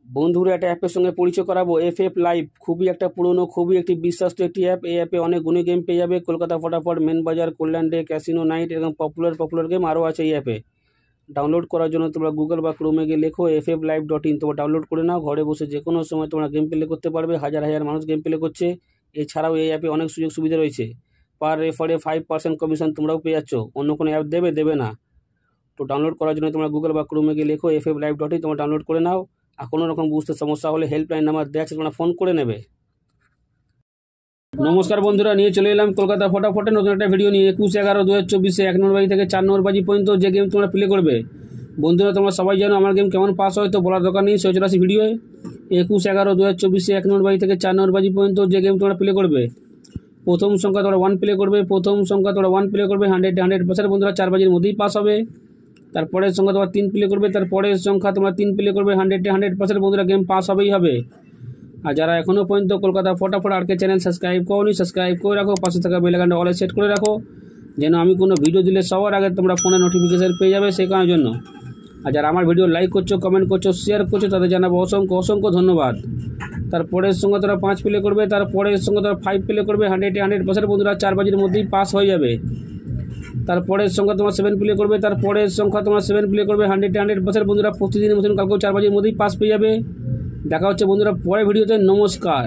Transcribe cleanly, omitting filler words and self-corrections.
বন্ধুরা একটা অ্যাপের সঙ্গে পরিচয় করাবো, এফএফ লাইভ। খুবই একটা পুরনো, খুবই একটি বিশ্বস্ত একটি অ্যাপ। এই অ্যাপে অনেক গুণী গেম পেয়ে যাবে। কলকাতা ফটাফট, মেন বাজার, কল্যাণ ডে, ক্যাসিনো নাইট, এরকম পপুলার গেম আরও আছে এই অ্যাপে। ডাউনলোড করার জন্য তোমরা গুগল বা ক্রোমে গিয়ে লেখো fflive.in, তোমরা ডাউনলোড করে নাও। ঘরে বসে যে কোনো সময় তোমরা গেম প্লে করতে পারবে। হাজার হাজার মানুষ গেম প্লে করছে। এছাড়াও এই অ্যাপে অনেক সুযোগ সুবিধা রয়েছে। পার রেফারে 5% কমিশন তোমরাও পেয়ে যাচ্ছ। অন্য কোনো অ্যাপ দেবে না। তো ডাউনলোড করার জন্য তোমরা গুগল বা ক্রোমে গিয়ে লেখো fflive.in, তোমরা ডাউনলোড করে নাও। আর কোনো রকম বুঝতে সমস্যা হলে হেল্পলাইন নাম্বার দেওয়া আছে, তোমরা ফোন করে নেবে। নমস্কার বন্ধুরা, নিয়ে চলে এলাম কলকাতা ফটাফটে নতুন একটা ভিডিও নিয়ে। 21/11/2024 1 নম্বর বাজি থেকে 4 নম্বর বাজি পর্যন্ত যে গেম তোমরা প্লে করবে। বন্ধুরা তোমরা সবাই জানো আমার গেম কেমন পাস হয়, তো বলার দরকার নেই। চলে আসি ভিডিওয়ে। 21/11/2024 1 নম্বর বাজি থেকে 4 নম্বর বাজি পর্যন্ত যে গেম তোমরা প্লে করবে। প্রথম সংখ্যা তোমরা 1 প্লে করবে। প্রথম সংখ্যা তোমরা 1 প্লে করবে 100% বন্ধুরা 4 বাজির মধ্যেই পাস হবে। তারপরের সংখ্যা তোমরা 3 প্লে করবে। তারপরের সংখ্যা তোমরা 3 প্লে করবে 100% বন্ধুরা গেম পাস হবেই হবে। আর যারা এখনও পর্যন্ত কলকাতা ফটাফট আরকে চ্যানেল সাবস্ক্রাইব করোনি, সাবস্ক্রাইব করে রাখো। পাশে থাকা বেল আইকনটা অলে সেট করে রাখো, যেন আমি কোনো ভিডিও দিলে সবার আগে তোমরা ফোনে নোটিফিকেশন পেয়ে যাবে, সেই কারণের জন্য। আর যারা আমার ভিডিও লাইক করছো, কমেন্ট করছো, শেয়ার করছো, তাদের জানাবো অসংখ্য ধন্যবাদ। তারপরের সঙ্গে তোমরা 5 প্লে করবে। তারপরের সঙ্গে তোমরা 5 প্লে করবে 100% বন্ধুরা 4 বাজির মধ্যেই পাস হয়ে যাবে। তারপরের সংখ্যা তোমার 7 প্লে করবে। তারপরের সংখ্যা তোমার 7 প্লে করবে 100% বন্ধুরা প্রতিদিনের মতন কালকেও 4 বাজির মধ্যেই পাস পেয়ে যাবে। দেখা হচ্ছে বন্ধুরা পরের ভিডিওতে। নমস্কার।